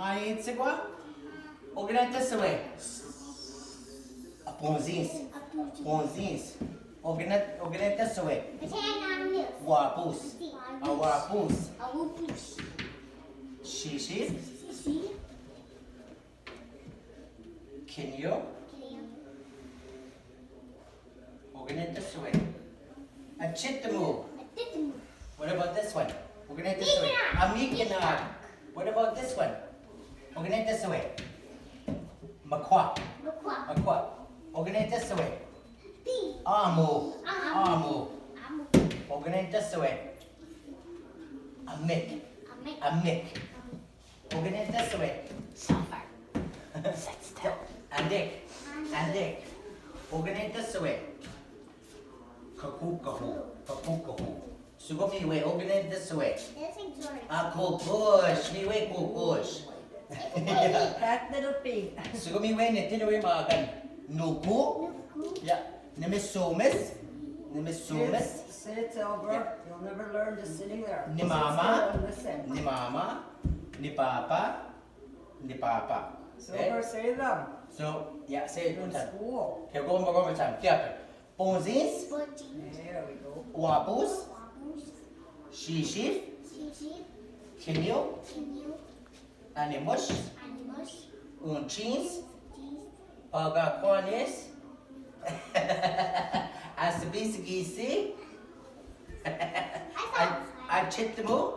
Haitsegwa. Organita sawe. Ponzins. Ponzins. Organita sawe. Wapus. Awapus. Shishi. Kinyo. Organita sawe. Achitamu. What about this one? Organita sawe. Amikinag. What about this one? Organita sawe. Makwa. Organita sawe. Amu. Organita sawe. Amik. Organita sawe. Sulfur. Sit still. Andik. Organita sawe. Kakukahu. Sugami we. Organita sawe. Kukush. Miwe kukush. That little pig. Sugami we nitinoy maagan. Nuku. Yeah. Nimisomis. Sit over. Yeah. You'll never learn just sitting there. Ni Sit mama. still and listen. Ni mama. Ni papa. Silver, say them. So, yeah, say it You're one in time. school. Okay, go one more time. Yeah. Ponzins. There we go. Wapus. Shishif. Kinyo. Animush. Unchins. Pagakones. Asabisagisi. Achitamu.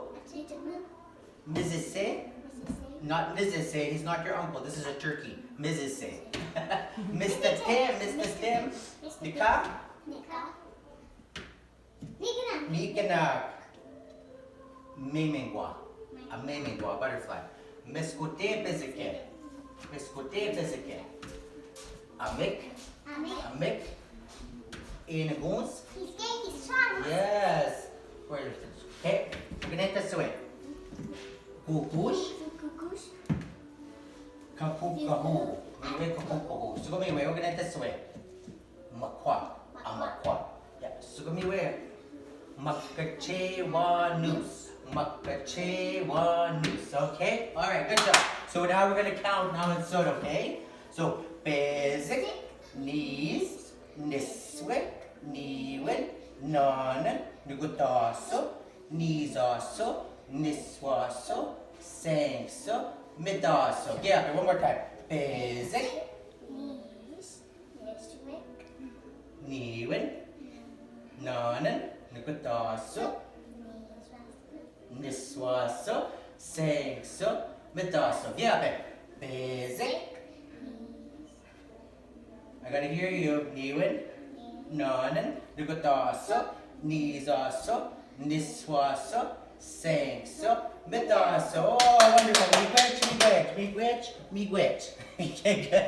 Mrs. Say. Not Mrs. Say, he's not your uncle. This is a turkey. Mrs. Say. Mr. Tim. Nika. Mikanag. Memengwa. A memengwa, butterfly. Miskute bezike. Amik. Inaguns. Yes. Where is this? Okay. We're gonna this way. Kukush. Kakukahu. Sugami way. We're gonna this way. Makwa. Yeah. Sugami way. Makachewanus. Okay? Alright, good job. So now we're gonna count now in soda, okay? So basic, knees, niswe, niwen, nanan, nugutaso, nisaso, niswaso, sangso, midaso. Yeah, one more time. Basic, niwen, nanan, nugutaso, niswaso, sangso, midaso. Yeah, basic. I gotta hear you. Niwen, nanan, nugutaso, nisaso, niswaso, sangso, midaso. Oh, wonderful. Miigwech. Okay, good.